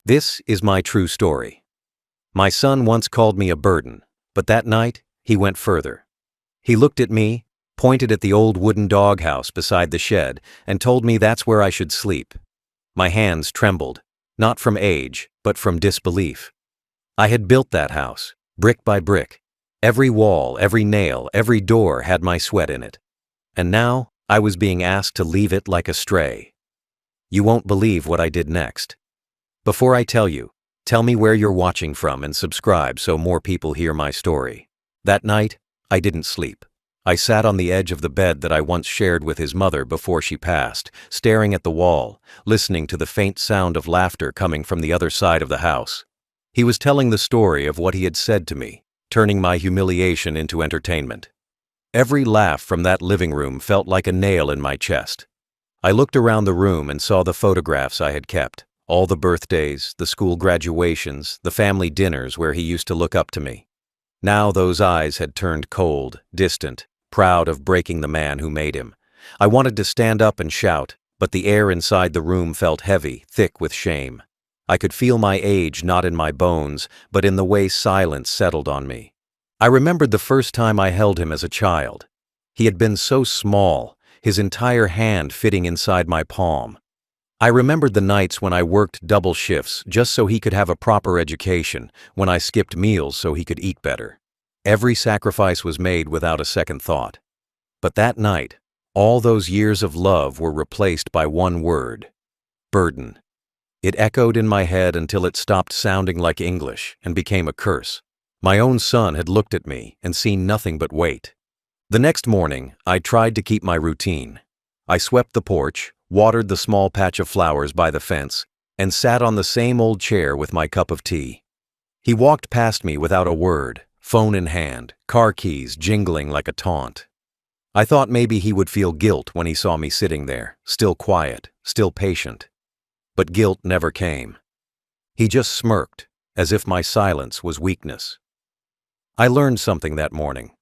This is my true story. My son once called me a burden, but that night, he went further. He looked at me, pointed at the old wooden doghouse beside the shed, and told me that's where I should sleep. My hands trembled, not from age, but from disbelief. I had built that house, brick by brick. Every wall, every nail, every door had my sweat in it. And now, I was being asked to leave it like a stray. You won't believe what I did next. Before I tell you, tell me where you're watching from and subscribe so more people hear my story. That night, I didn't sleep. I sat on the edge of the bed that I once shared with his mother before she passed, staring at the wall, listening to the faint sound of laughter coming from the other side of the house. He was telling the story of what he had said to me, turning my humiliation into entertainment. Every laugh from that living room felt like a nail in my chest. I looked around the room and saw the photographs I had kept. All the birthdays, the school graduations, the family dinners where he used to look up to me. Now those eyes had turned cold, distant, proud of breaking the man who made him. I wanted to stand up and shout, but the air inside the room felt heavy, thick with shame. I could feel my age not in my bones, but in the way silence settled on me. I remembered the first time I held him as a child. He had been so small, his entire hand fitting inside my palm. I remembered the nights when I worked double shifts just so he could have a proper education, when I skipped meals so he could eat better. Every sacrifice was made without a second thought. But that night, all those years of love were replaced by one word: burden. It echoed in my head until it stopped sounding like English and became a curse. My own son had looked at me and seen nothing but weight. The next morning, I tried to keep my routine. I swept the porch, watered the small patch of flowers by the fence, and sat on the same old chair with my cup of tea. He walked past me without a word, phone in hand, car keys jingling like a taunt. I thought maybe he would feel guilt when he saw me sitting there, still quiet, still patient. But guilt never came. He just smirked, as if my silence was weakness. I learned something that morning.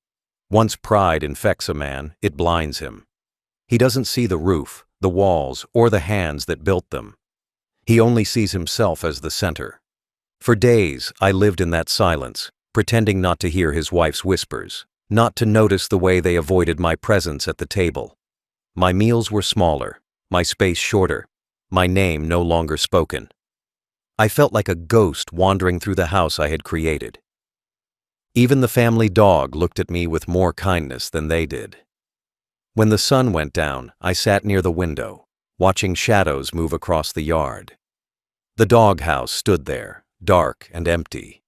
Once pride infects a man, it blinds him. He doesn't see the roof, the walls, or the hands that built them. He only sees himself as the center. For days, I lived in that silence, pretending not to hear his wife's whispers, not to notice the way they avoided my presence at the table. My meals were smaller, my space shorter, my name no longer spoken. I felt like a ghost wandering through the house I had created. Even the family dog looked at me with more kindness than they did. When the sun went down, I sat near the window, watching shadows move across the yard. The doghouse stood there, dark and empty.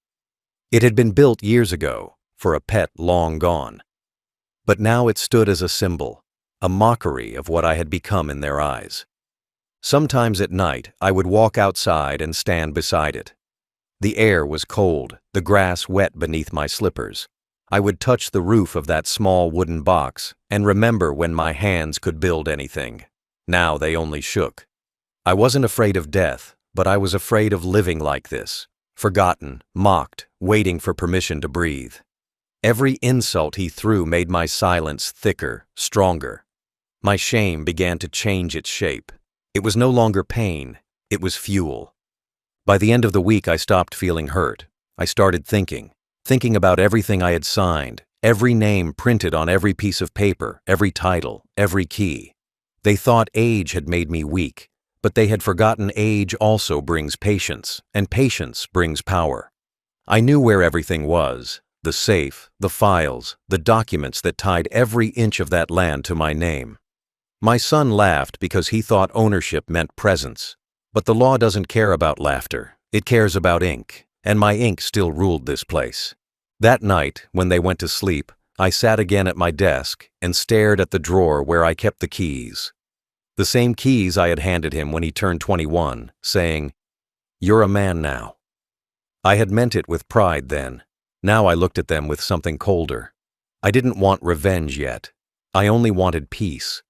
It had been built years ago, for a pet long gone. But now it stood as a symbol, a mockery of what I had become in their eyes. Sometimes at night, I would walk outside and stand beside it. The air was cold, the grass wet beneath my slippers. I would touch the roof of that small wooden box and remember when my hands could build anything. Now they only shook. I wasn't afraid of death, but I was afraid of living like this, forgotten, mocked, waiting for permission to breathe. Every insult he threw made my silence thicker, stronger. My shame began to change its shape. It was no longer pain, it was fuel. By the end of the week, I stopped feeling hurt. I started thinking about everything I had signed, every name printed on every piece of paper, every title, every key. They thought age had made me weak, but they had forgotten age also brings patience, and patience brings power. I knew where everything was: the safe, the files, the documents that tied every inch of that land to my name. My son laughed because he thought ownership meant presence. But the law doesn't care about laughter, it cares about ink, and my ink still ruled this place. That night, when they went to sleep, I sat again at my desk and stared at the drawer where I kept the keys. The same keys I had handed him when he turned 21, saying, "You're a man now." I had meant it with pride then. Now I looked at them with something colder. I didn't want revenge yet. I only wanted peace.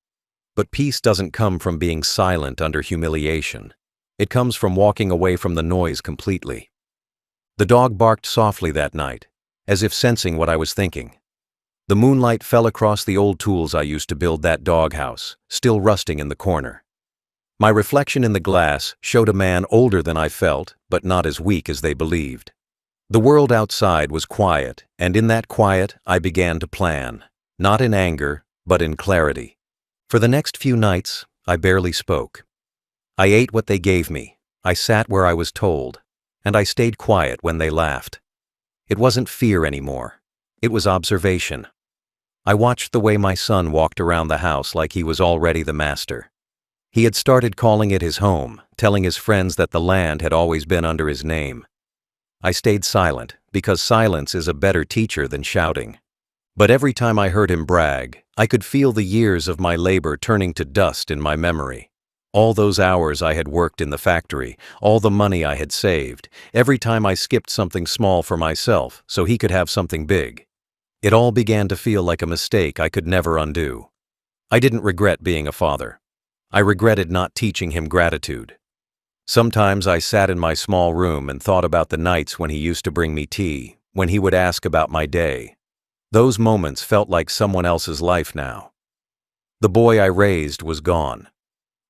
But peace doesn't come from being silent under humiliation. It comes from walking away from the noise completely. The dog barked softly that night, as if sensing what I was thinking. The moonlight fell across the old tools I used to build that doghouse, still rusting in the corner. My reflection in the glass showed a man older than I felt, but not as weak as they believed. The world outside was quiet, and in that quiet I began to plan, not in anger, but in clarity. For the next few nights, I barely spoke. I ate what they gave me, I sat where I was told, and I stayed quiet when they laughed. It wasn't fear anymore. It was observation. I watched the way my son walked around the house like he was already the master. He had started calling it his home, telling his friends that the land had always been under his name. I stayed silent, because silence is a better teacher than shouting. But every time I heard him brag, I could feel the years of my labor turning to dust in my memory. All those hours I had worked in the factory, all the money I had saved, every time I skipped something small for myself so he could have something big. It all began to feel like a mistake I could never undo. I didn't regret being a father. I regretted not teaching him gratitude. Sometimes I sat in my small room and thought about the nights when he used to bring me tea, when he would ask about my day. Those moments felt like someone else's life now. The boy I raised was gone.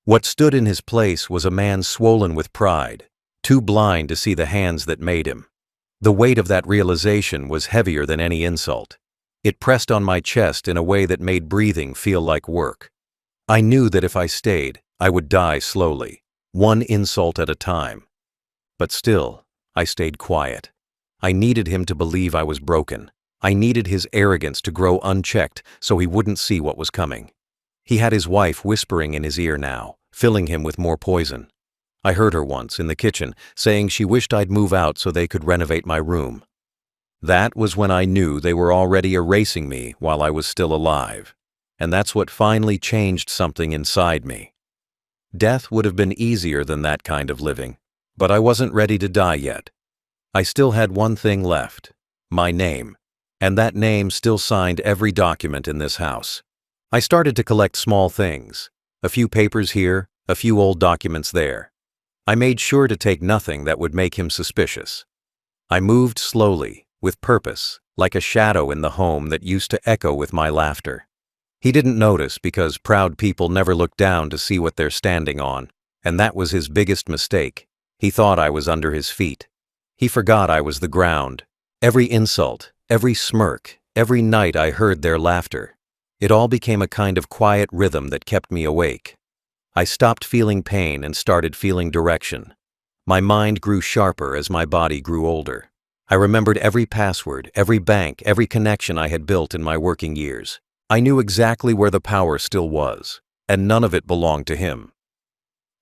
What stood in his place was a man swollen with pride, too blind to see the hands that made him. The weight of that realization was heavier than any insult. It pressed on my chest in a way that made breathing feel like work. I knew that if I stayed, I would die slowly, one insult at a time. But still, I stayed quiet. I needed him to believe I was broken. I needed his arrogance to grow unchecked so he wouldn't see what was coming. He had his wife whispering in his ear now, filling him with more poison. I heard her once in the kitchen saying she wished I'd move out so they could renovate my room. That was when I knew they were already erasing me while I was still alive. And that's what finally changed something inside me. Death would have been easier than that kind of living, but I wasn't ready to die yet. I still had one thing left, my name, and that name still signed every document in this house. I started to collect small things, a few papers here, a few old documents there. I made sure to take nothing that would make him suspicious. I moved slowly, with purpose, like a shadow in the home that used to echo with my laughter. He didn't notice because proud people never look down to see what they're standing on, and that was his biggest mistake. He thought I was under his feet. He forgot I was the ground. Every insult, every smirk, every night I heard their laughter. It all became a kind of quiet rhythm that kept me awake. I stopped feeling pain and started feeling direction. My mind grew sharper as my body grew older. I remembered every password, every bank, every connection I had built in my working years. I knew exactly where the power still was, and none of it belonged to him.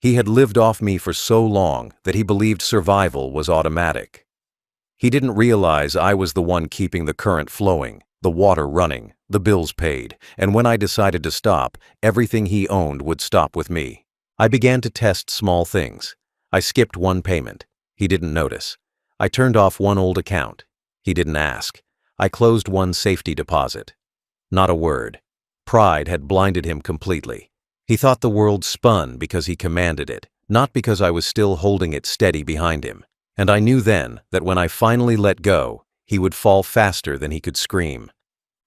He had lived off me for so long that he believed survival was automatic. He didn't realize I was the one keeping the current flowing, the water running, the bills paid, and when I decided to stop, everything he owned would stop with me. I began to test small things. I skipped one payment. He didn't notice. I turned off one old account. He didn't ask. I closed one safety deposit. Not a word. Pride had blinded him completely. He thought the world spun because he commanded it, not because I was still holding it steady behind him. And I knew then that when I finally let go, he would fall faster than he could scream.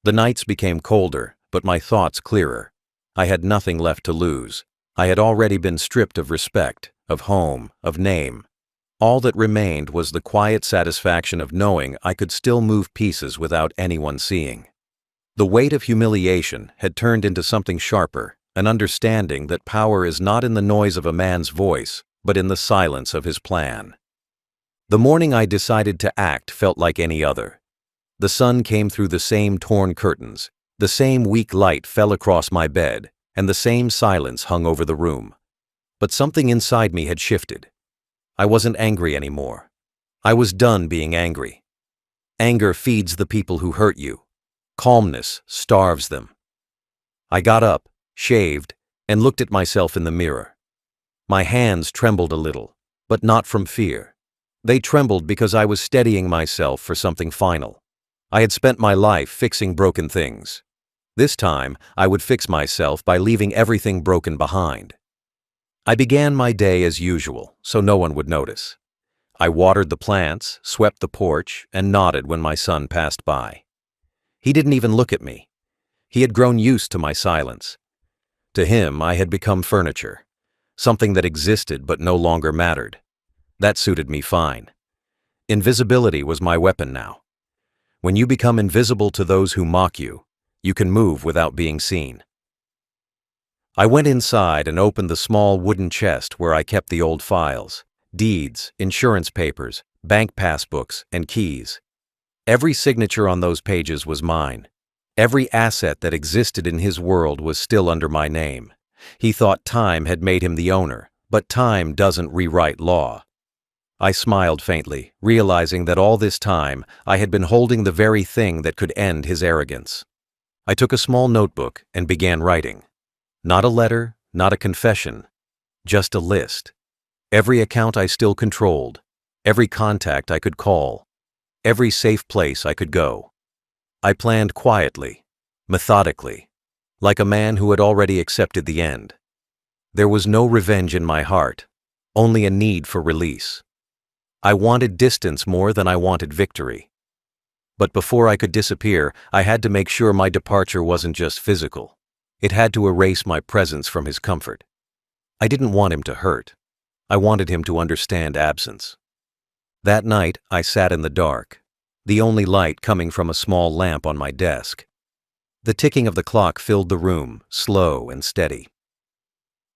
The nights became colder, but my thoughts clearer. I had nothing left to lose. I had already been stripped of respect, of home, of name. All that remained was the quiet satisfaction of knowing I could still move pieces without anyone seeing. The weight of humiliation had turned into something sharper, an understanding that power is not in the noise of a man's voice, but in the silence of his plan. The morning I decided to act felt like any other. The sun came through the same torn curtains, the same weak light fell across my bed, and the same silence hung over the room. But something inside me had shifted. I wasn't angry anymore. I was done being angry. Anger feeds the people who hurt you. Calmness starves them. I got up, shaved, and looked at myself in the mirror. My hands trembled a little, but not from fear. They trembled because I was steadying myself for something final. I had spent my life fixing broken things. This time, I would fix myself by leaving everything broken behind. I began my day as usual, so no one would notice. I watered the plants, swept the porch, and nodded when my son passed by. He didn't even look at me. He had grown used to my silence. To him, I had become furniture. something that existed but no longer mattered. That suited me fine. Invisibility was my weapon now. When you become invisible to those who mock you, you can move without being seen. I went inside and opened the small wooden chest where I kept the old files, deeds, insurance papers, bank passbooks, and keys. Every signature on those pages was mine. Every asset that existed in his world was still under my name. He thought time had made him the owner, but time doesn't rewrite law. I smiled faintly, realizing that all this time I had been holding the very thing that could end his arrogance. I took a small notebook and began writing. Not a letter, not a confession, just a list. Every account I still controlled, every contact I could call, every safe place I could go. I planned quietly, methodically, like a man who had already accepted the end. There was no revenge in my heart, only a need for release. I wanted distance more than I wanted victory. But before I could disappear, I had to make sure my departure wasn't just physical. It had to erase my presence from his comfort. I didn't want him to hurt. I wanted him to understand absence. That night, I sat in the dark, the only light coming from a small lamp on my desk. The ticking of the clock filled the room, slow and steady.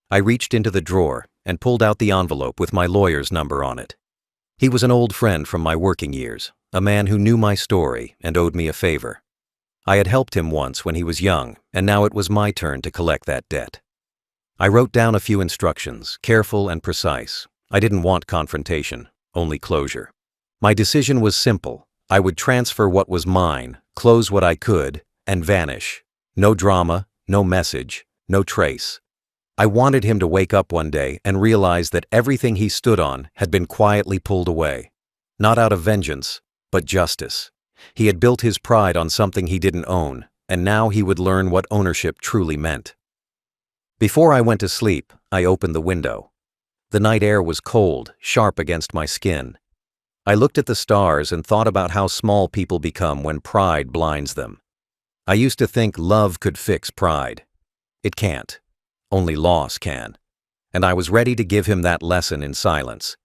I reached into the drawer and pulled out the envelope with my lawyer's number on it. He was an old friend from my working years, a man who knew my story and owed me a favor. I had helped him once when he was young, and now it was my turn to collect that debt. I wrote down a few instructions, careful and precise. I didn't want confrontation, only closure. My decision was simple. I would transfer what was mine, close what I could, and vanish. No drama, no message, no trace. I wanted him to wake up one day and realize that everything he stood on had been quietly pulled away. Not out of vengeance, but justice. He had built his pride on something he didn't own, and now he would learn what ownership truly meant. Before I went to sleep, I opened the window. The night air was cold, sharp against my skin. I looked at the stars and thought about how small people become when pride blinds them. I used to think love could fix pride. It can't. Only loss can. And I was ready to give him that lesson in silence.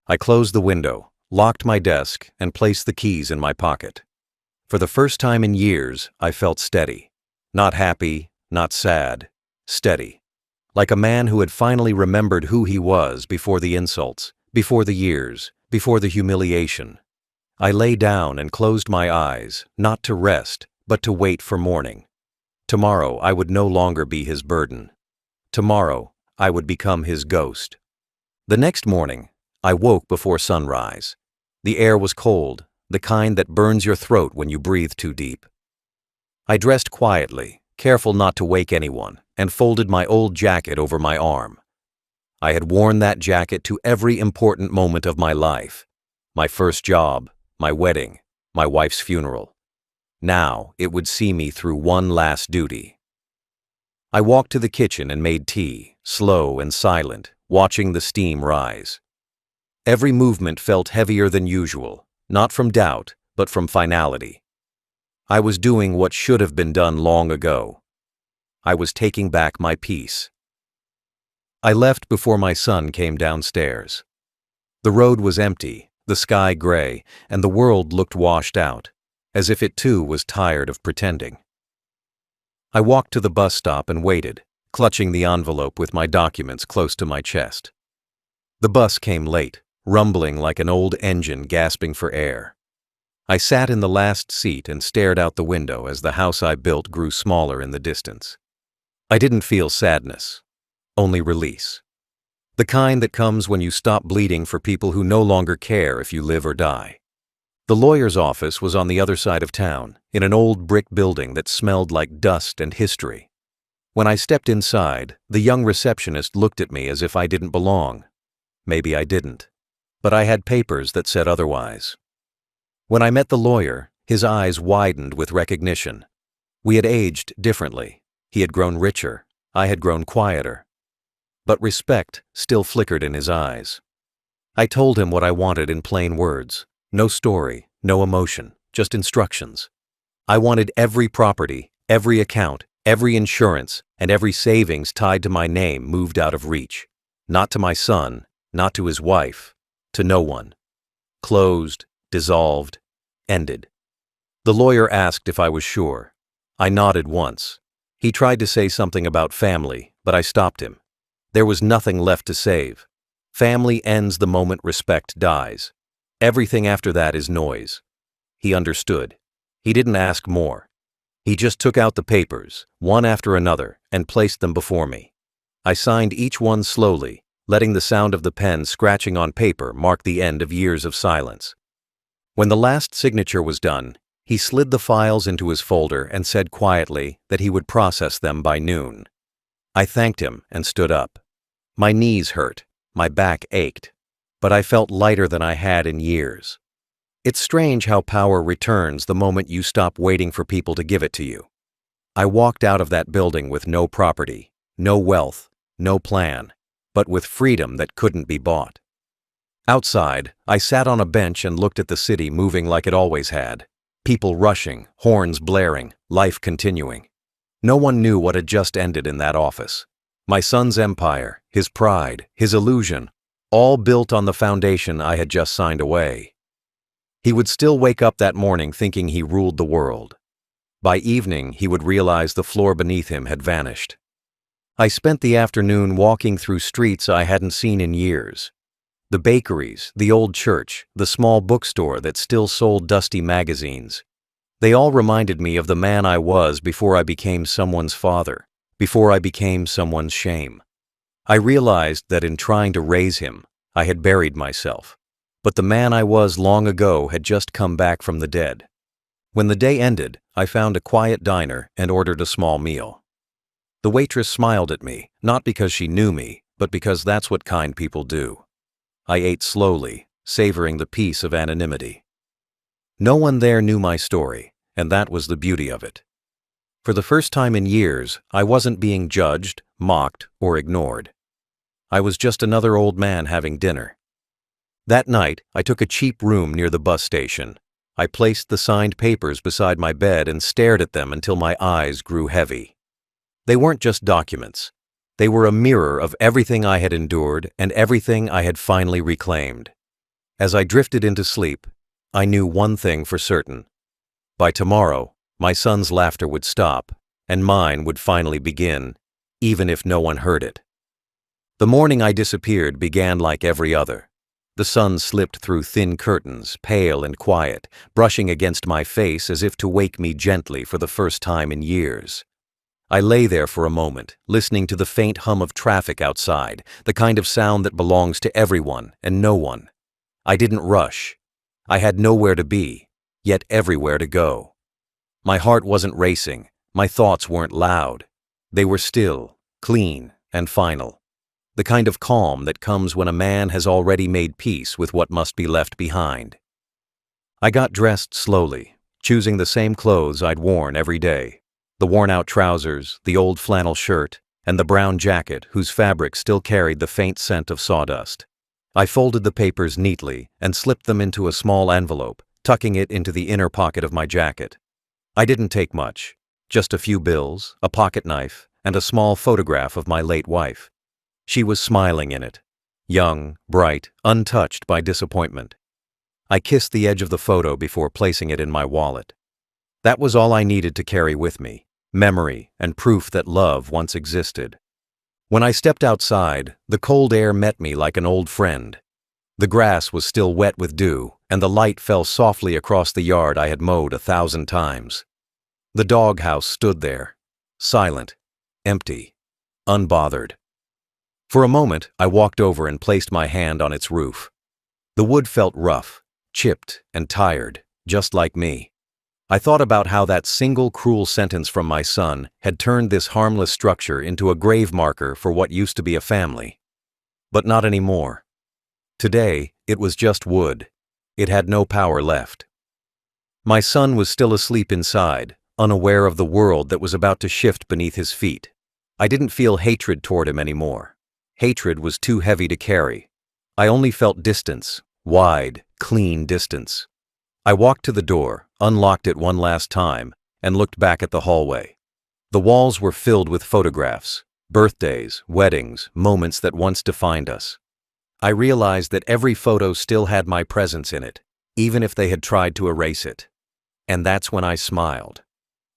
I closed the window, locked my desk, and placed the keys in my pocket. For the first time in years, I felt steady. Not happy, not sad, steady. Like a man who had finally remembered who he was before the insults, before the years, before the humiliation. I lay down and closed my eyes, not to rest, but to wait for morning. Tomorrow I would no longer be his burden. Tomorrow I would become his ghost. The next morning, I woke before sunrise. The air was cold, the kind that burns your throat when you breathe too deep. I dressed quietly, careful not to wake anyone, and folded my old jacket over my arm. I had worn that jacket to every important moment of my life. My first job, my wedding, my wife's funeral. Now it would see me through one last duty. I walked to the kitchen and made tea, slow and silent, watching the steam rise. Every movement felt heavier than usual, not from doubt, but from finality. I was doing what should have been done long ago. I was taking back my peace. I left before my son came downstairs. The road was empty, the sky gray, and the world looked washed out, as if it too was tired of pretending. I walked to the bus stop and waited, clutching the envelope with my documents close to my chest. The bus came late, rumbling like an old engine gasping for air. I sat in the last seat and stared out the window as the house I built grew smaller in the distance. I didn't feel sadness, only release. The kind that comes when you stop bleeding for people who no longer care if you live or die. The lawyer's office was on the other side of town, in an old brick building that smelled like dust and history. When I stepped inside, the young receptionist looked at me as if I didn't belong. Maybe I didn't, but I had papers that said otherwise. When I met the lawyer, his eyes widened with recognition. We had aged differently. He had grown richer, I had grown quieter. But respect still flickered in his eyes. I told him what I wanted in plain words. No story, no emotion, just instructions. I wanted every property, every account, every insurance, and every savings tied to my name moved out of reach. Not to my son, not to his wife, to no one. Closed, dissolved, ended. The lawyer asked if I was sure. I nodded once. He tried to say something about family, but I stopped him. There was nothing left to save. Family ends the moment respect dies. Everything after that is noise. He understood. He didn't ask more. He just took out the papers, one after another, and placed them before me. I signed each one slowly, letting the sound of the pen scratching on paper mark the end of years of silence. When the last signature was done, he slid the files into his folder and said quietly that he would process them by noon. I thanked him and stood up. My knees hurt, my back ached, but I felt lighter than I had in years. It's strange how power returns the moment you stop waiting for people to give it to you. I walked out of that building with no property, no wealth, no plan, but with freedom that couldn't be bought. Outside, I sat on a bench and looked at the city moving like it always had. People rushing, horns blaring, life continuing. No one knew what had just ended in that office. My son's empire, his pride, his illusion, all built on the foundation I had just signed away. He would still wake up that morning thinking he ruled the world. By evening, he would realize the floor beneath him had vanished. I spent the afternoon walking through streets I hadn't seen in years. The bakeries, the old church, the small bookstore that still sold dusty magazines. They all reminded me of the man I was before I became someone's father, before I became someone's shame. I realized that in trying to raise him, I had buried myself. But the man I was long ago had just come back from the dead. When the day ended, I found a quiet diner and ordered a small meal. The waitress smiled at me, not because she knew me, but because that's what kind people do. I ate slowly, savoring the peace of anonymity. No one there knew my story, and that was the beauty of it. For the first time in years, I wasn't being judged, mocked, or ignored. I was just another old man having dinner. That night, I took a cheap room near the bus station. I placed the signed papers beside my bed and stared at them until my eyes grew heavy. They weren't just documents. They were a mirror of everything I had endured and everything I had finally reclaimed. As I drifted into sleep, I knew one thing for certain. By tomorrow, my son's laughter would stop, and mine would finally begin, even if no one heard it. The morning I disappeared began like every other. The sun slipped through thin curtains, pale and quiet, brushing against my face as if to wake me gently for the first time in years. I lay there for a moment, listening to the faint hum of traffic outside, the kind of sound that belongs to everyone and no one. I didn't rush. I had nowhere to be, yet everywhere to go. My heart wasn't racing, my thoughts weren't loud. They were still, clean, and final. The kind of calm that comes when a man has already made peace with what must be left behind. I got dressed slowly, choosing the same clothes I'd worn every day. The worn-out trousers, the old flannel shirt, and the brown jacket whose fabric still carried the faint scent of sawdust. I folded the papers neatly and slipped them into a small envelope, tucking it into the inner pocket of my jacket. I didn't take much, just a few bills, a pocket knife, and a small photograph of my late wife. She was smiling in it, young, bright, untouched by disappointment. I kissed the edge of the photo before placing it in my wallet. That was all I needed to carry with me, memory and proof that love once existed. When I stepped outside, the cold air met me like an old friend. The grass was still wet with dew, and the light fell softly across the yard I had mowed 1,000 times. The doghouse stood there, silent, empty, unbothered. For a moment, I walked over and placed my hand on its roof. The wood felt rough, chipped, and tired, just like me. I thought about how that single cruel sentence from my son had turned this harmless structure into a grave marker for what used to be a family. But not anymore. Today, it was just wood. It had no power left. My son was still asleep inside, unaware of the world that was about to shift beneath his feet. I didn't feel hatred toward him anymore. Hatred was too heavy to carry. I only felt distance, wide, clean distance. I walked to the door, unlocked it one last time, and looked back at the hallway. The walls were filled with photographs, Birthdays, weddings, moments that once defined us. I realized that every photo still had my presence in it, even if they had tried to erase it. And that's when I smiled.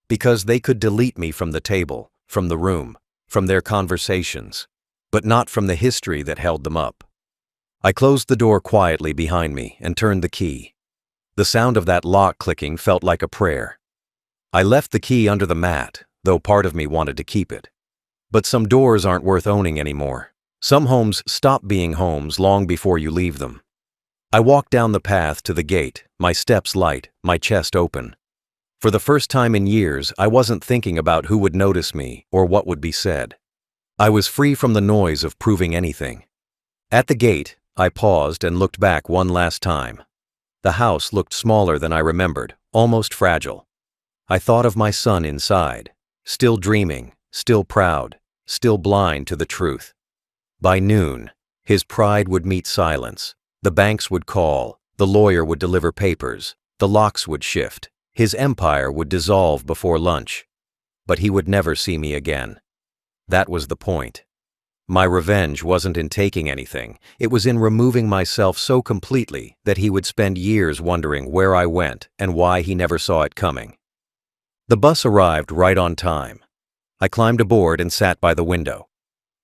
Because they could delete me from the table, from the room, from their conversations, but not from the history that held them up. I closed the door quietly behind me and turned the key. The sound of that lock clicking felt like a prayer. I left the key under the mat, though part of me wanted to keep it. But some doors aren't worth owning anymore. Some homes stop being homes long before you leave them. I walked down the path to the gate, my steps light, my chest open. For the first time in years, I wasn't thinking about who would notice me or what would be said. I was free from the noise of proving anything. At the gate, I paused and looked back one last time. The house looked smaller than I remembered, almost fragile. I thought of my son inside, still dreaming, still proud, still blind to the truth. By noon, his pride would meet silence. The banks would call, the lawyer would deliver papers, the locks would shift, his empire would dissolve before lunch. But he would never see me again. That was the point. My revenge wasn't in taking anything, it was in removing myself so completely that he would spend years wondering where I went and why he never saw it coming. The bus arrived right on time. I climbed aboard and sat by the window.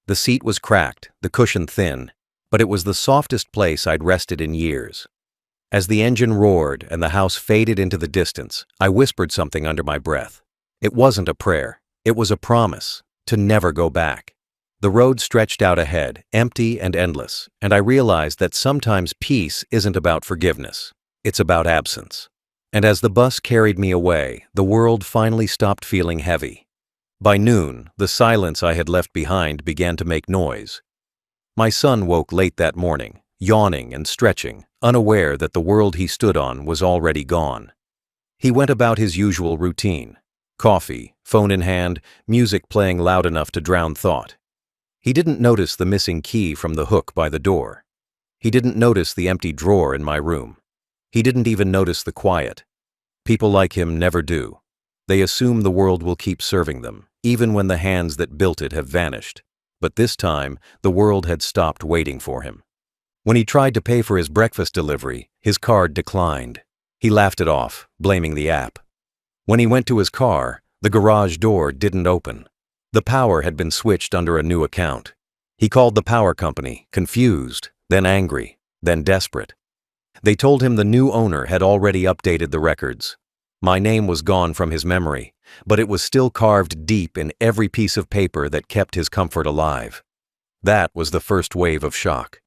The seat was cracked, the cushion thin, but it was the softest place I'd rested in years. As the engine roared and the house faded into the distance, I whispered something under my breath. It wasn't a prayer, it was a promise to never go back. The road stretched out ahead, empty and endless, and I realized that sometimes peace isn't about forgiveness, it's about absence. And as the bus carried me away, the world finally stopped feeling heavy. By noon, the silence I had left behind began to make noise. My son woke late that morning, yawning and stretching, unaware that the world he stood on was already gone. He went about his usual routine: coffee, phone in hand, music playing loud enough to drown thought. He didn't notice the missing key from the hook by the door. He didn't notice the empty drawer in my room. He didn't even notice the quiet. People like him never do. They assume the world will keep serving them, even when the hands that built it have vanished. But this time, the world had stopped waiting for him. When he tried to pay for his breakfast delivery, his card declined. He laughed it off, blaming the app. When he went to his car, the garage door didn't open. The power had been switched under a new account. He called the power company, confused, then angry, then desperate. They told him the new owner had already updated the records. My name was gone from his memory, but it was still carved deep in every piece of paper that kept his comfort alive. That was the first wave of shock.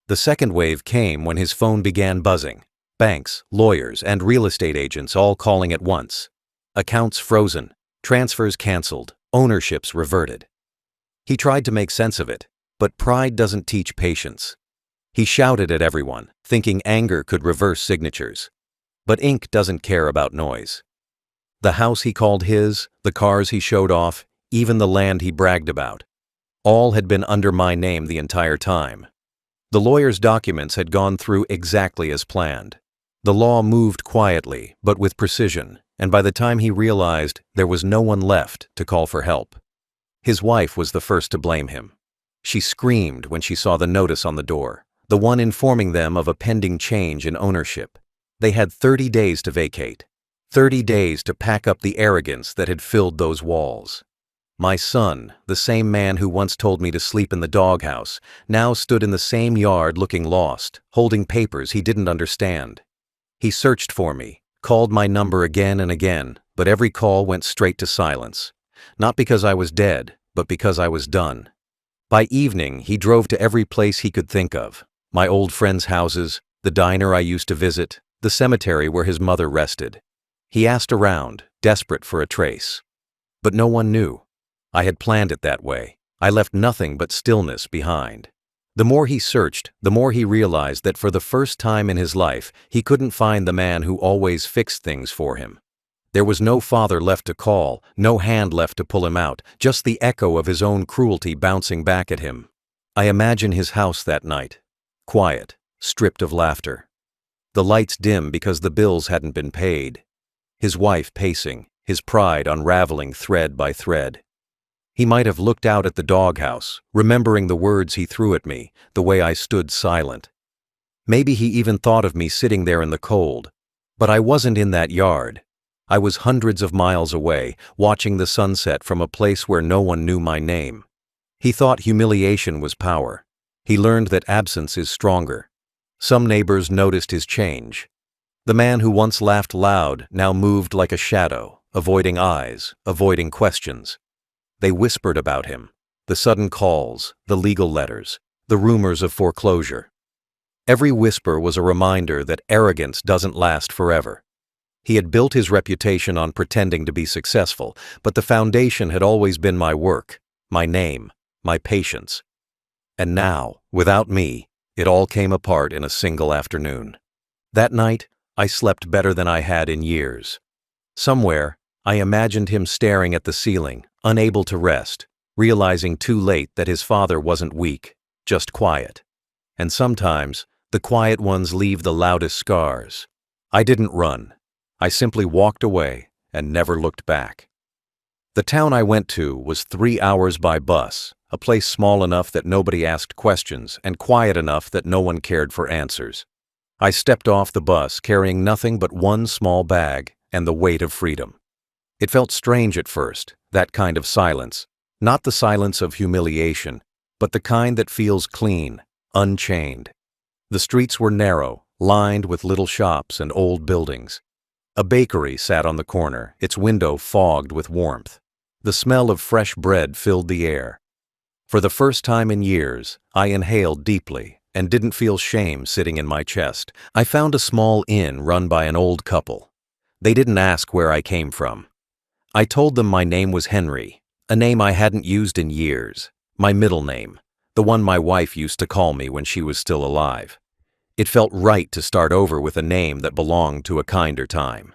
The second wave came when his phone began buzzing. Banks, lawyers, and real estate agents all calling at once. Accounts frozen, transfers canceled, ownerships reverted. He tried to make sense of it, but pride doesn't teach patience. He shouted at everyone, thinking anger could reverse signatures. But ink doesn't care about noise. The house he called his, the cars he showed off, even the land he bragged about, all had been under my name the entire time. The lawyer's documents had gone through exactly as planned. The law moved quietly, but with precision, and by the time he realized, there was no one left to call for help. His wife was the first to blame him. She screamed when she saw the notice on the door, the one informing them of a pending change in ownership. They had 30 days to vacate, 30 days to pack up the arrogance that had filled those walls. My son, the same man who once told me to sleep in the doghouse, now stood in the same yard looking lost, holding papers he didn't understand. He searched for me, called my number again and again, but every call went straight to silence. Not because I was dead, but because I was done. By evening, he drove to every place he could think of: my old friends' houses, the diner I used to visit, the cemetery where his mother rested. He asked around, desperate for a trace. But no one knew. I had planned it that way. I left nothing but stillness behind. The more he searched, the more he realized that for the first time in his life, he couldn't find the man who always fixed things for him. There was no father left to call, no hand left to pull him out, just the echo of his own cruelty bouncing back at him. I imagine his house that night. Quiet, stripped of laughter. The lights dim because the bills hadn't been paid. His wife pacing, his pride unraveling thread by thread. He might have looked out at the doghouse, remembering the words he threw at me, the way I stood silent. Maybe he even thought of me sitting there in the cold. But I wasn't in that yard. I was hundreds of miles away, watching the sunset from a place where no one knew my name. He thought humiliation was power. He learned that absence is stronger. Some neighbors noticed his change. The man who once laughed loud now moved like a shadow, avoiding eyes, avoiding questions. They whispered about him, the sudden calls, the legal letters, the rumors of foreclosure. Every whisper was a reminder that arrogance doesn't last forever. He had built his reputation on pretending to be successful, but the foundation had always been my work, my name, my patience. And now, without me, it all came apart in a single afternoon. That night, I slept better than I had in years. Somewhere, I imagined him staring at the ceiling, unable to rest, realizing too late that his father wasn't weak, just quiet. And sometimes, the quiet ones leave the loudest scars. I didn't run. I simply walked away and never looked back. The town I went to was 3 hours by bus, a place small enough that nobody asked questions and quiet enough that no one cared for answers. I stepped off the bus carrying nothing but one small bag and the weight of freedom. It felt strange at first, that kind of silence, not the silence of humiliation, but the kind that feels clean, unchained. The streets were narrow, lined with little shops and old buildings. A bakery sat on the corner, its window fogged with warmth. The smell of fresh bread filled the air. For the first time in years, I inhaled deeply and didn't feel shame sitting in my chest. I found a small inn run by an old couple. They didn't ask where I came from. I told them my name was Henry, a name I hadn't used in years, my middle name, the one my wife used to call me when she was still alive. It felt right to start over with a name that belonged to a kinder time.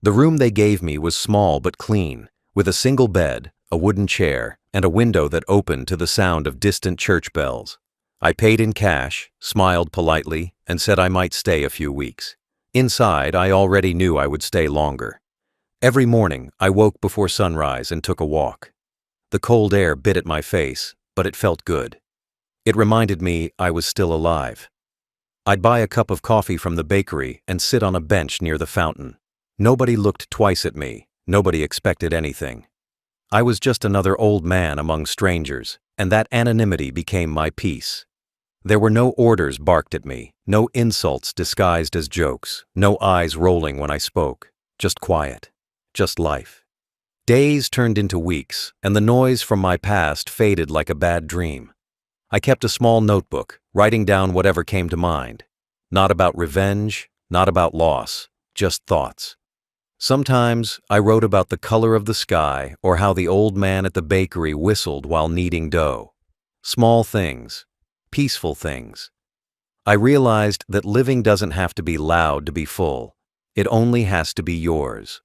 The room they gave me was small but clean, with a single bed, a wooden chair, and a window that opened to the sound of distant church bells. I paid in cash, smiled politely, and said I might stay a few weeks. Inside, I already knew I would stay longer. Every morning, I woke before sunrise and took a walk. The cold air bit at my face, but it felt good. It reminded me I was still alive. I'd buy a cup of coffee from the bakery and sit on a bench near the fountain. Nobody looked twice at me. Nobody expected anything. I was just another old man among strangers, and that anonymity became my peace. There were no orders barked at me, no insults disguised as jokes, no eyes rolling when I spoke, just quiet, just life. Days turned into weeks, and the noise from my past faded like a bad dream. I kept a small notebook, writing down whatever came to mind. Not about revenge, not about loss, just thoughts. Sometimes I wrote about the color of the sky or how the old man at the bakery whistled while kneading dough. Small things, peaceful things. I realized that living doesn't have to be loud to be full. It only has to be yours.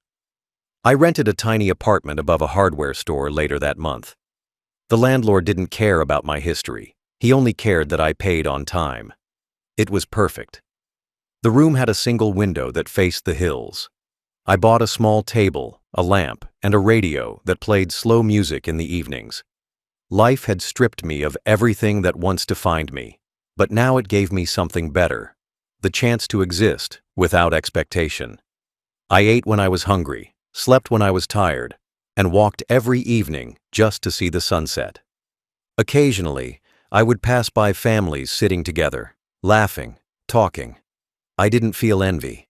I rented a tiny apartment above a hardware store later that month. The landlord didn't care about my history. He only cared that I paid on time. It was perfect. The room had a single window that faced the hills. I bought a small table, a lamp, and a radio that played slow music in the evenings. Life had stripped me of everything that once defined me, but now it gave me something better, the chance to exist without expectation. I ate when I was hungry, slept when I was tired, and walked every evening just to see the sunset. Occasionally, I would pass by families sitting together, laughing, talking. I didn't feel envy.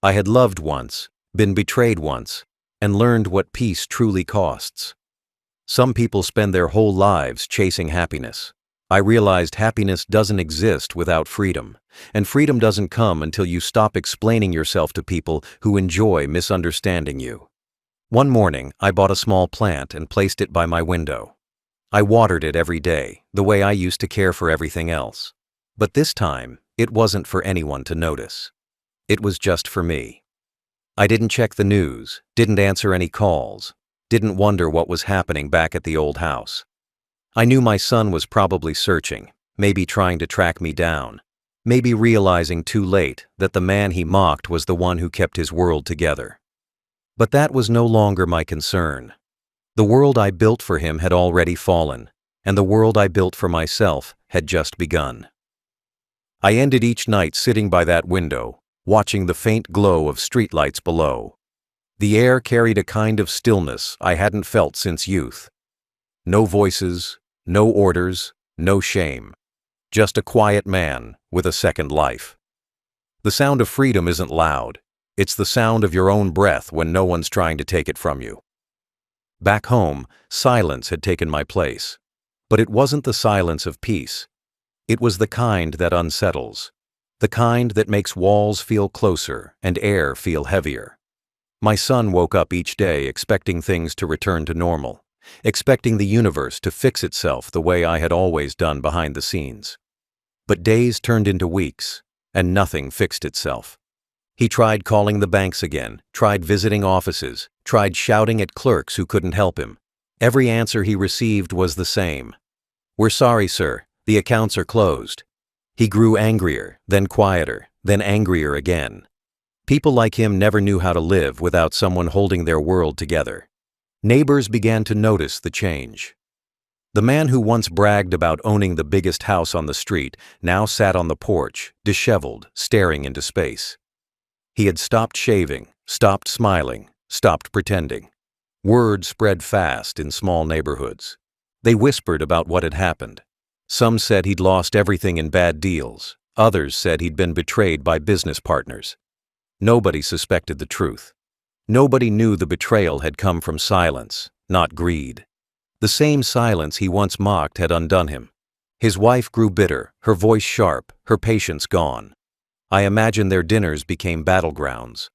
I had loved once, been betrayed once, and learned what peace truly costs. Some people spend their whole lives chasing happiness. I realized happiness doesn't exist without freedom, and freedom doesn't come until you stop explaining yourself to people who enjoy misunderstanding you. One morning, I bought a small plant and placed it by my window. I watered it every day, the way I used to care for everything else. But this time, it wasn't for anyone to notice. It was just for me. I didn't check the news, didn't answer any calls, didn't wonder what was happening back at the old house. I knew my son was probably searching, maybe trying to track me down, maybe realizing too late that the man he mocked was the one who kept his world together. But that was no longer my concern. The world I built for him had already fallen, and the world I built for myself had just begun. I ended each night sitting by that window, watching the faint glow of streetlights below. The air carried a kind of stillness I hadn't felt since youth. No voices, no orders, no shame. Just a quiet man with a second life. The sound of freedom isn't loud. It's the sound of your own breath when no one's trying to take it from you. Back home, silence had taken my place. But it wasn't the silence of peace. It was the kind that unsettles. The kind that makes walls feel closer and air feel heavier. My son woke up each day expecting things to return to normal, expecting the universe to fix itself the way I had always done behind the scenes. But days turned into weeks, and nothing fixed itself. He tried calling the banks again, tried visiting offices, tried shouting at clerks who couldn't help him. Every answer he received was the same. "We're sorry, sir, the accounts are closed." He grew angrier, then quieter, then angrier again. People like him never knew how to live without someone holding their world together. Neighbors began to notice the change. The man who once bragged about owning the biggest house on the street now sat on the porch, disheveled, staring into space. He had stopped shaving, stopped smiling, stopped pretending. Word spread fast in small neighborhoods. They whispered about what had happened. Some said he'd lost everything in bad deals. Others said he'd been betrayed by business partners. Nobody suspected the truth. Nobody knew the betrayal had come from silence, not greed. The same silence he once mocked had undone him. His wife grew bitter, her voice sharp, her patience gone. I imagine their dinners became battlegrounds.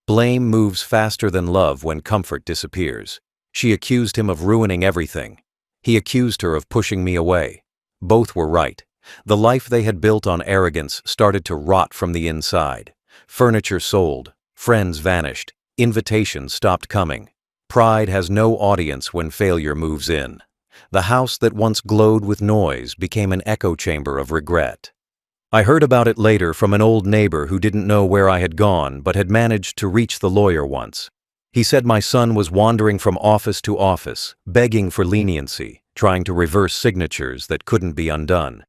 Blame moves faster than love when comfort disappears. She accused him of ruining everything. He accused her of pushing me away. Both were right. The life they had built on arrogance started to rot from the inside. Furniture sold, friends vanished, invitations stopped coming. Pride has no audience when failure moves in. The house that once glowed with noise became an echo chamber of regret. I heard about it later from an old neighbor who didn't know where I had gone but had managed to reach the lawyer once. He said my son was wandering from office to office, begging for leniency, trying to reverse signatures that couldn't be undone.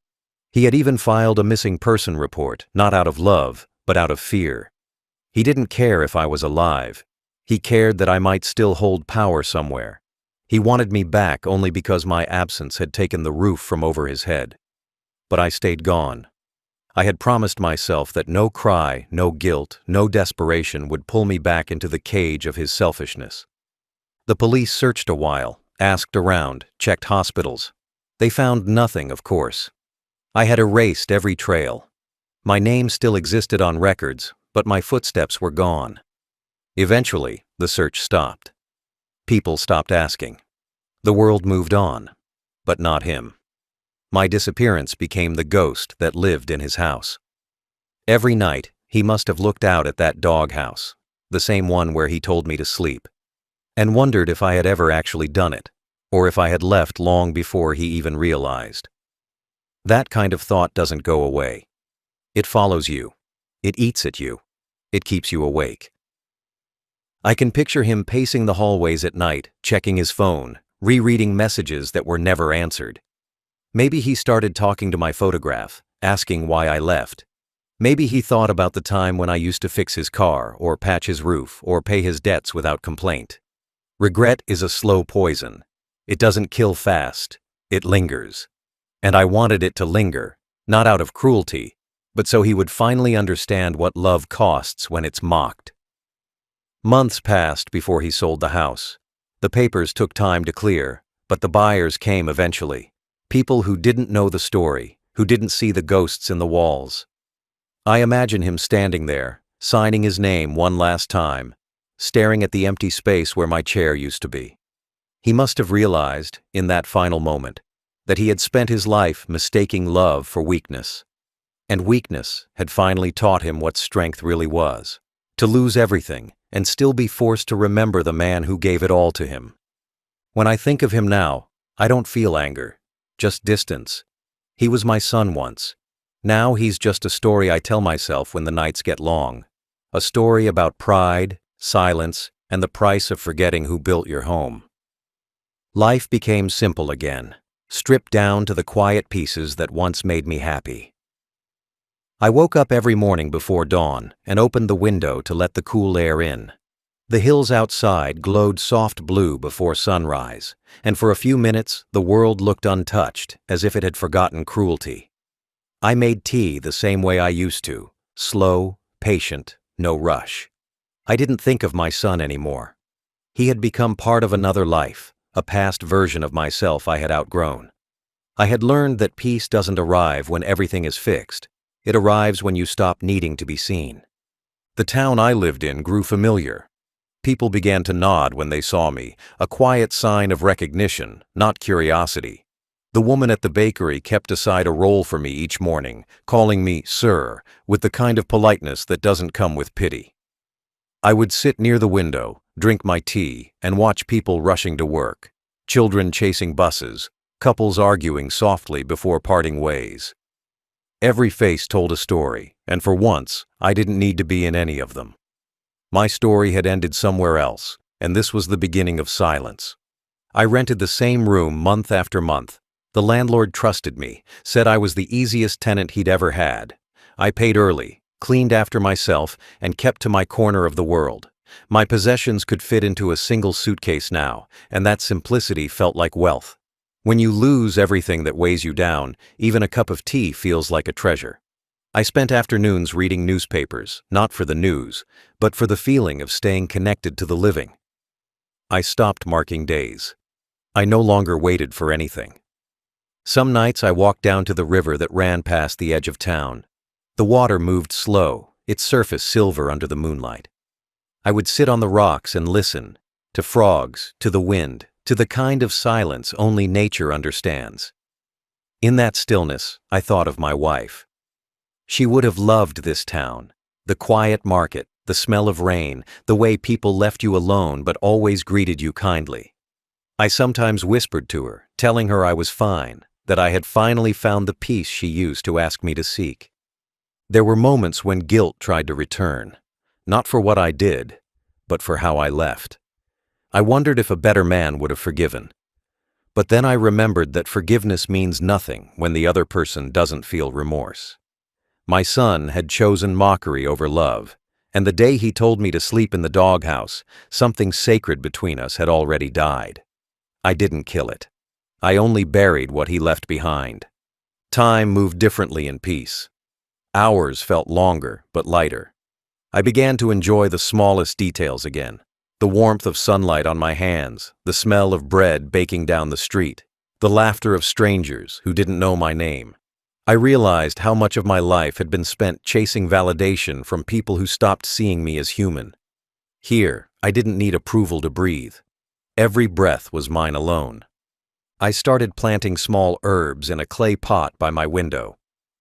He had even filed a missing person report, not out of love, but out of fear. He didn't care if I was alive. He cared that I might still hold power somewhere. He wanted me back only because my absence had taken the roof from over his head. But I stayed gone. I had promised myself that no cry, no guilt, no desperation would pull me back into the cage of his selfishness. The police searched a while, asked around, checked hospitals. They found nothing, of course. I had erased every trail. My name still existed on records, but my footsteps were gone. Eventually, the search stopped. People stopped asking. The world moved on, but not him. My disappearance became the ghost that lived in his house. Every night, he must have looked out at that doghouse, the same one where he told me to sleep, and wondered if I had ever actually done it, or if I had left long before he even realized. That kind of thought doesn't go away. It follows you. It eats at you. It keeps you awake. I can picture him pacing the hallways at night, checking his phone, rereading messages that were never answered. Maybe he started talking to my photograph, asking why I left. Maybe he thought about the time when I used to fix his car, or patch his roof, or pay his debts without complaint. Regret is a slow poison. It doesn't kill fast. It lingers. And I wanted it to linger, not out of cruelty, but so he would finally understand what love costs when it's mocked. Months passed before he sold the house. The papers took time to clear, but the buyers came eventually. People who didn't know the story, who didn't see the ghosts in the walls. I imagine him standing there, signing his name one last time, staring at the empty space where my chair used to be. He must have realized, in that final moment, that he had spent his life mistaking love for weakness. And weakness had finally taught him what strength really was. To lose everything, and still be forced to remember the man who gave it all to him. When I think of him now, I don't feel anger, just distance. He was my son once. Now he's just a story I tell myself when the nights get long. A story about pride, silence, and the price of forgetting who built your home. Life became simple again, stripped down to the quiet pieces that once made me happy. I woke up every morning before dawn and opened the window to let the cool air in. The hills outside glowed soft blue before sunrise, and for a few minutes the world looked untouched, as if it had forgotten cruelty. I made tea the same way I used to, slow, patient, no rush. I didn't think of my son anymore. He had become part of another life, a past version of myself I had outgrown. I had learned that peace doesn't arrive when everything is fixed. It arrives when you stop needing to be seen. The town I lived in grew familiar. People began to nod when they saw me, a quiet sign of recognition, not curiosity. The woman at the bakery kept aside a roll for me each morning, calling me "sir," with the kind of politeness that doesn't come with pity. I would sit near the window, drink my tea, and watch people rushing to work, children chasing buses, couples arguing softly before parting ways. Every face told a story, and for once, I didn't need to be in any of them. My story had ended somewhere else, and this was the beginning of silence. I rented the same room month after month. The landlord trusted me, said I was the easiest tenant he'd ever had. I paid early, cleaned after myself, and kept to my corner of the world. My possessions could fit into a single suitcase now, and that simplicity felt like wealth. When you lose everything that weighs you down, even a cup of tea feels like a treasure. I spent afternoons reading newspapers, not for the news, but for the feeling of staying connected to the living. I stopped marking days. I no longer waited for anything. Some nights I walked down to the river that ran past the edge of town. The water moved slow, its surface silver under the moonlight. I would sit on the rocks and listen, to frogs, to the wind, to the kind of silence only nature understands. In that stillness, I thought of my wife. She would have loved this town, the quiet market, the smell of rain, the way people left you alone but always greeted you kindly. I sometimes whispered to her, telling her I was fine, that I had finally found the peace she used to ask me to seek. There were moments when guilt tried to return, not for what I did, but for how I left. I wondered if a better man would have forgiven. But then I remembered that forgiveness means nothing when the other person doesn't feel remorse. My son had chosen mockery over love, and the day he told me to sleep in the doghouse, something sacred between us had already died. I didn't kill it. I only buried what he left behind. Time moved differently in peace. Hours felt longer, but lighter. I began to enjoy the smallest details again. The warmth of sunlight on my hands, the smell of bread baking down the street, the laughter of strangers who didn't know my name. I realized how much of my life had been spent chasing validation from people who stopped seeing me as human. Here, I didn't need approval to breathe. Every breath was mine alone. I started planting small herbs in a clay pot by my window.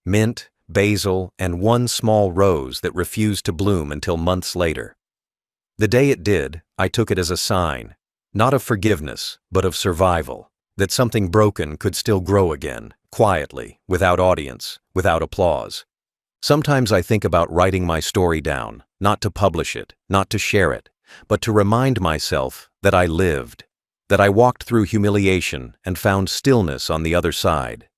Mint, basil, and one small rose that refused to bloom until months later. The day it did, I took it as a sign, not of forgiveness, but of survival, that something broken could still grow again, quietly, without audience, without applause. Sometimes I think about writing my story down, not to publish it, not to share it, but to remind myself that I lived, that I walked through humiliation and found stillness on the other side.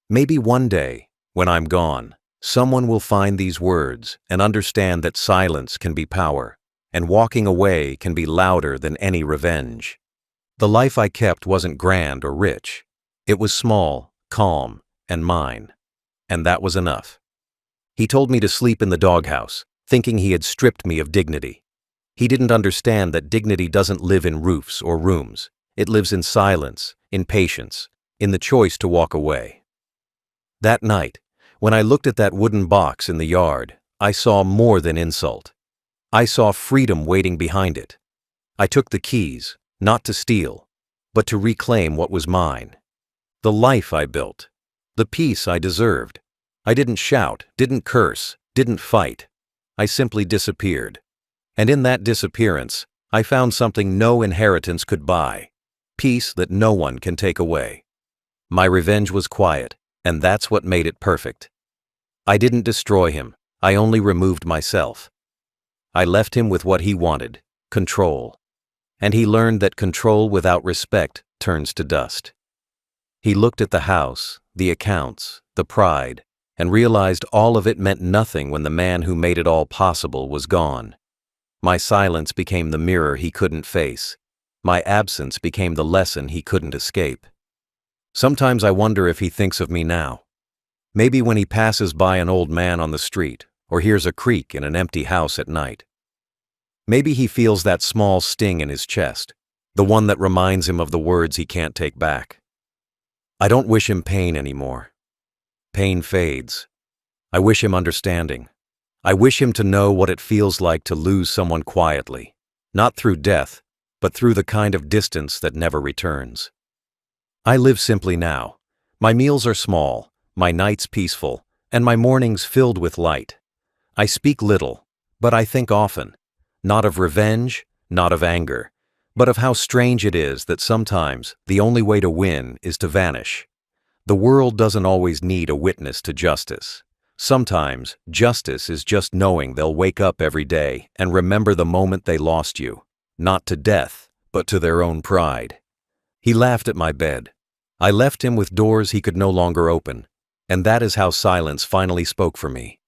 Maybe one day, when I'm gone, someone will find these words and understand that silence can be power, and walking away can be louder than any revenge. The life I kept wasn't grand or rich. It was small, calm, and mine. And that was enough. He told me to sleep in the doghouse, thinking he had stripped me of dignity. He didn't understand that dignity doesn't live in roofs or rooms. It lives in silence, in patience, in the choice to walk away. That night, when I looked at that wooden box in the yard, I saw more than insult. I saw freedom waiting behind it. I took the keys, not to steal, but to reclaim what was mine. The life I built, the peace I deserved. I didn't shout, didn't curse, didn't fight. I simply disappeared. And in that disappearance, I found something no inheritance could buy. Peace that no one can take away. My revenge was quiet, and that's what made it perfect. I didn't destroy him, I only removed myself. I left him with what he wanted, control. And he learned that control without respect turns to dust. He looked at the house, the accounts, the pride, and realized all of it meant nothing when the man who made it all possible was gone. My silence became the mirror he couldn't face. My absence became the lesson he couldn't escape. Sometimes I wonder if he thinks of me now. Maybe when he passes by an old man on the street, or hears a creak in an empty house at night. Maybe he feels that small sting in his chest, the one that reminds him of the words he can't take back. I don't wish him pain anymore. Pain fades. I wish him understanding. I wish him to know what it feels like to lose someone quietly, not through death, but through the kind of distance that never returns. I live simply now. My meals are small, my nights peaceful, and my mornings filled with light. I speak little, but I think often, not of revenge, not of anger, but of how strange it is that sometimes the only way to win is to vanish. The world doesn't always need a witness to justice. Sometimes justice is just knowing they'll wake up every day and remember the moment they lost you, not to death, but to their own pride. He laughed at my bed. I left him with doors he could no longer open, and that is how silence finally spoke for me.